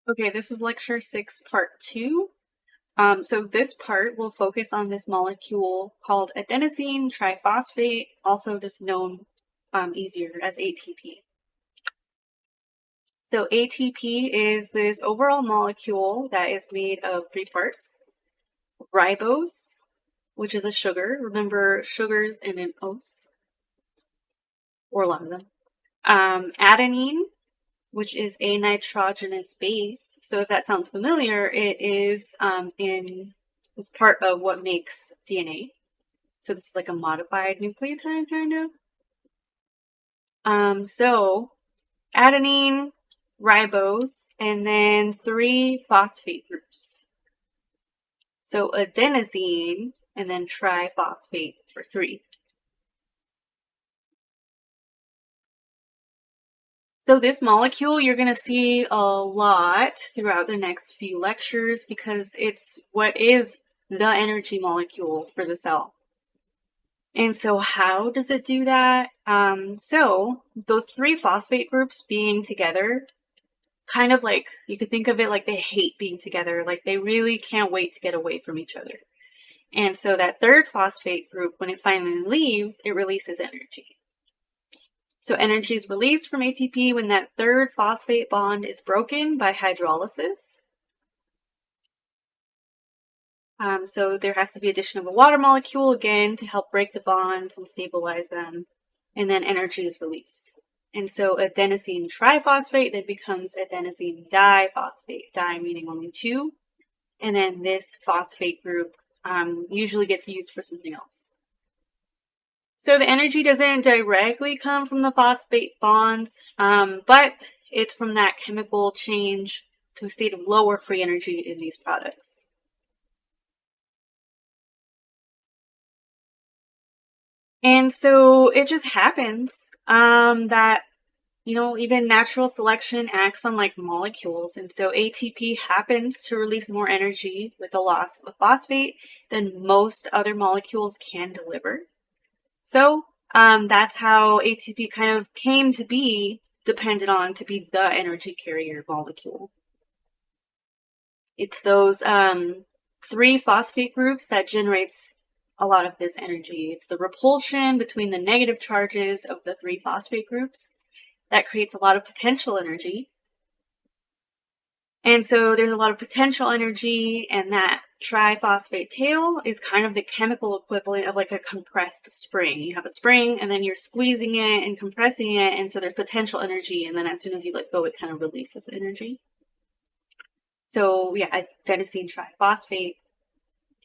Okay, this is lecture 6, part 2. So this part will focus on this molecule called adenosine triphosphate, also just known easier as ATP. So ATP is this overall molecule that is made of 3 parts. Ribose, which is a sugar. Remember, sugars in an ose, or a lot of them. Adenine, which is a nitrogenous base. So if that sounds familiar, it is it's part of what makes DNA. So this is like a modified nucleotide, kind of. So adenine, ribose, and then 3 phosphate groups. So adenosine, and then triphosphate for 3. So this molecule you're going to see a lot throughout the next few lectures because it's what is the energy molecule for the cell. And so how does it do that? So those 3 phosphate groups being together, kind of like, you could think of it like they hate being together, like they really can't wait to get away from each other. And so that 3rd phosphate group, when it finally leaves, it releases energy. So energy is released from ATP when that 3rd phosphate bond is broken by hydrolysis. So there has to be addition of a water molecule again to help break the bonds and stabilize them, and then energy is released. And so adenosine triphosphate then becomes adenosine diphosphate, di meaning only 2, and then this phosphate group usually gets used for something else. So the energy doesn't directly come from the phosphate bonds, but it's from that chemical change to a state of lower free energy in these products. And so it just happens that, even natural selection acts on like molecules. And so ATP happens to release more energy with the loss of a phosphate than most other molecules can deliver. So that's how ATP kind of came to be depended on to be the energy carrier molecule. It's those 3 phosphate groups that generates a lot of this energy. It's the repulsion between the negative charges of the 3 phosphate groups that creates a lot of potential energy. And so there's a lot of potential energy, and that triphosphate tail is kind of the chemical equivalent of like a compressed spring. You have a spring and then you're squeezing it and compressing it, and so there's potential energy, and then as soon as you let go, it kind of releases energy. So yeah, adenosine triphosphate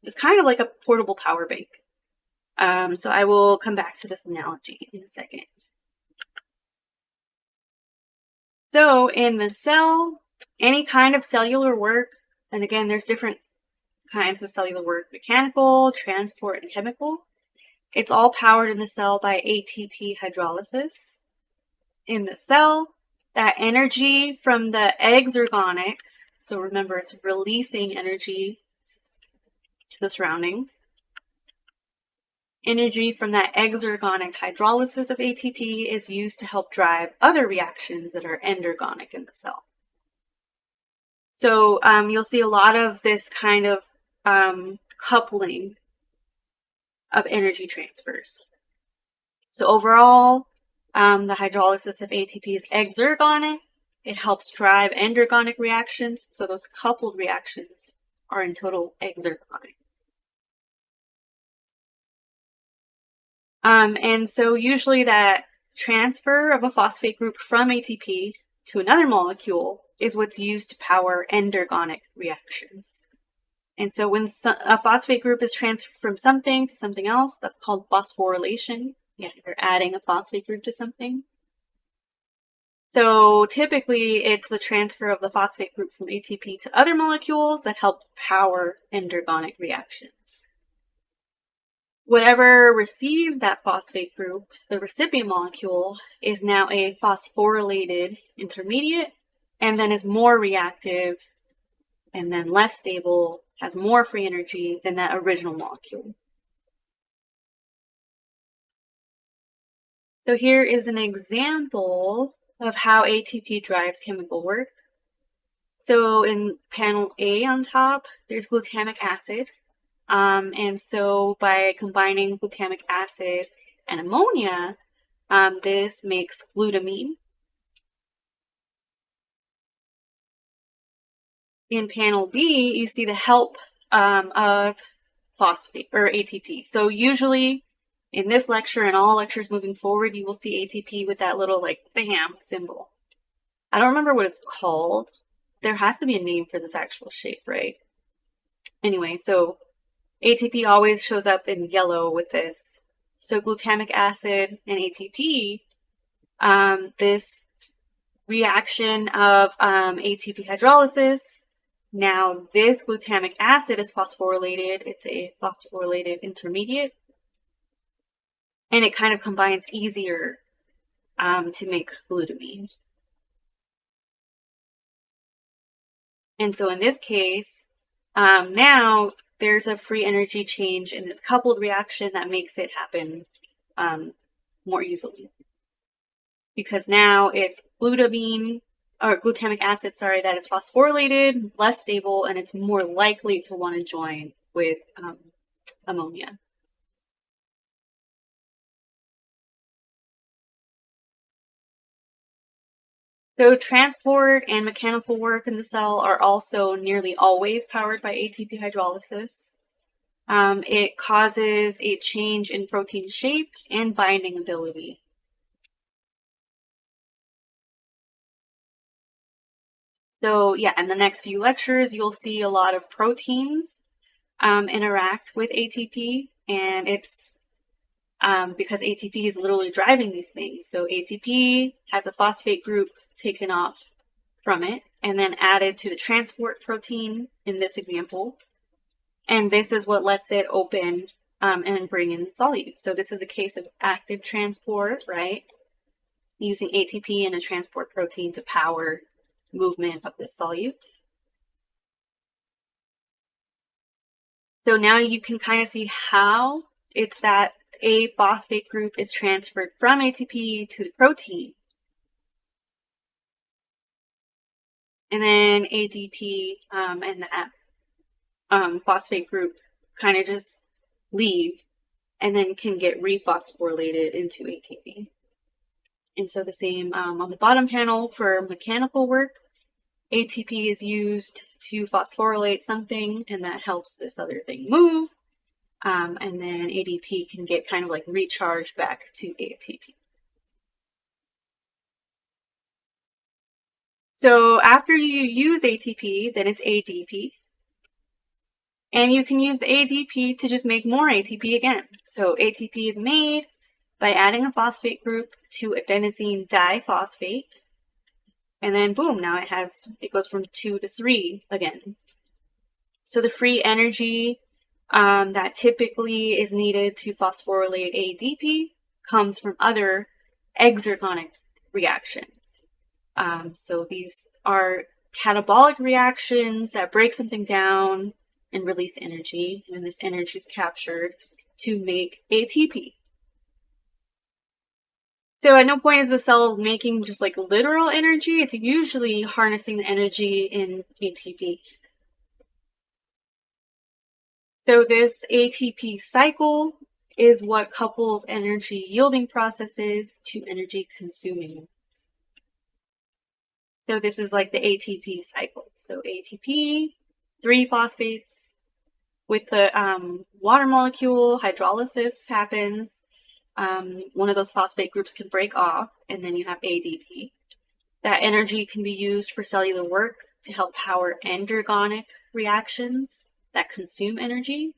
is kind of like a portable power bank. So I will come back to this analogy in a second. So in the cell, any kind of cellular work, and again, there's different kinds of cellular work, mechanical, transport, and chemical. It's all powered in the cell by ATP hydrolysis. In the cell, that energy from the exergonic, so remember it's releasing energy to the surroundings. Energy from that exergonic hydrolysis of ATP is used to help drive other reactions that are endergonic in the cell. So you'll see a lot of this kind of coupling of energy transfers. So overall, the hydrolysis of ATP is exergonic. It helps drive endergonic reactions. So those coupled reactions are in total exergonic. And so usually that transfer of a phosphate group from ATP to another molecule is what's used to power endergonic reactions. And so when a phosphate group is transferred from something to something else, that's called phosphorylation. Yeah, you're adding a phosphate group to something. So typically it's the transfer of the phosphate group from ATP to other molecules that help power endergonic reactions. Whatever receives that phosphate group, the recipient molecule, is now a phosphorylated intermediate, and then is more reactive and then less stable, has more free energy than that original molecule. So here is an example of how ATP drives chemical work. So in panel A on top, there's glutamic acid. And so by combining glutamic acid and ammonia, this makes glutamine. In panel B, you see the help of phosphate or ATP. So usually in this lecture and all lectures moving forward, you will see ATP with that little like bam symbol. I don't remember what it's called. There has to be a name for this actual shape, right? Anyway, so ATP always shows up in yellow with this. So glutamic acid and ATP, this reaction of ATP hydrolysis. Now this glutamic acid is phosphorylated. It's a phosphorylated intermediate. And it kind of combines easier to make glutamine. And so in this case, now there's a free energy change in this coupled reaction that makes it happen more easily. Because now it's glutamine, or glutamic acid, sorry, that is phosphorylated, less stable, and it's more likely to want to join with ammonia. So transport and mechanical work in the cell are also nearly always powered by ATP hydrolysis. It causes a change in protein shape and binding ability. So yeah, in the next few lectures, you'll see a lot of proteins interact with ATP, and it's because ATP is literally driving these things. So ATP has a phosphate group taken off from it and then added to the transport protein in this example. And this is what lets it open and bring in the solute. So this is a case of active transport, right? Using ATP and a transport protein to power movement of this solute. So now you can kind of see how it's that a phosphate group is transferred from ATP to the protein. And then ADP and the phosphate group kind of just leave and then can get rephosphorylated into ATP. And so the same on the bottom panel for mechanical work, ATP is used to phosphorylate something, and that helps this other thing move. And then ADP can get kind of like recharged back to ATP. So after you use ATP, then it's ADP. And you can use the ADP to just make more ATP again. So ATP is made by adding a phosphate group to adenosine diphosphate. And then boom, now it goes from 2 to 3 again. So the free energy that typically is needed to phosphorylate ADP comes from other exergonic reactions. So these are catabolic reactions that break something down and release energy, and this energy is captured to make ATP. So at no point is the cell making just like literal energy, it's usually harnessing the energy in ATP. So this ATP cycle is what couples energy yielding processes to energy consuming ones. So this is like the ATP cycle. So ATP, 3 phosphates. With the water molecule, hydrolysis happens. One of those phosphate groups can break off, and then you have ADP. That energy can be used for cellular work to help power endergonic reactions that consume energy.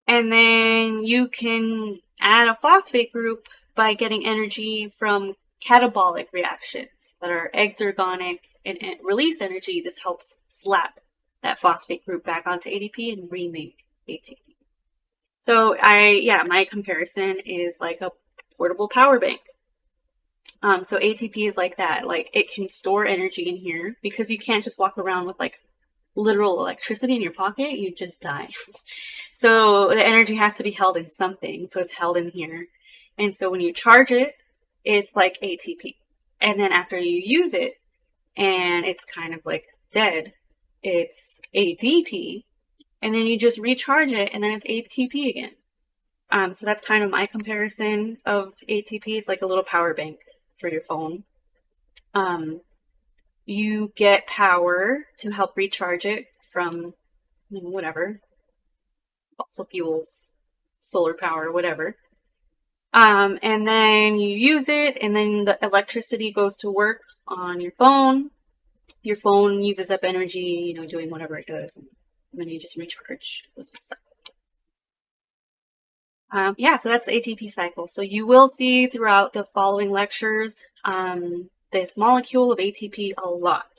And then you can add a phosphate group by getting energy from catabolic reactions that are exergonic and release energy. This helps slap that phosphate group back onto ADP and remake ATP. So my comparison is like a portable power bank. So ATP is like that. Like it can store energy in here because you can't just walk around with like literal electricity in your pocket. You just die. So the energy has to be held in something. So it's held in here. And so when you charge it, it's like ATP. And then after you use it, and it's kind of like dead. It's ADP, and then you just recharge it, and then it's ATP again. So that's kind of my comparison of ATP. It's like a little power bank for your phone. You get power to help recharge it from whatever, fossil fuels, solar power, whatever. And then you use it, and then the electricity goes to work on your phone. Your phone uses up energy, doing whatever it does, and then you just recharge this cycle. Yeah, so that's the ATP cycle. So you will see throughout the following lectures this molecule of ATP a lot.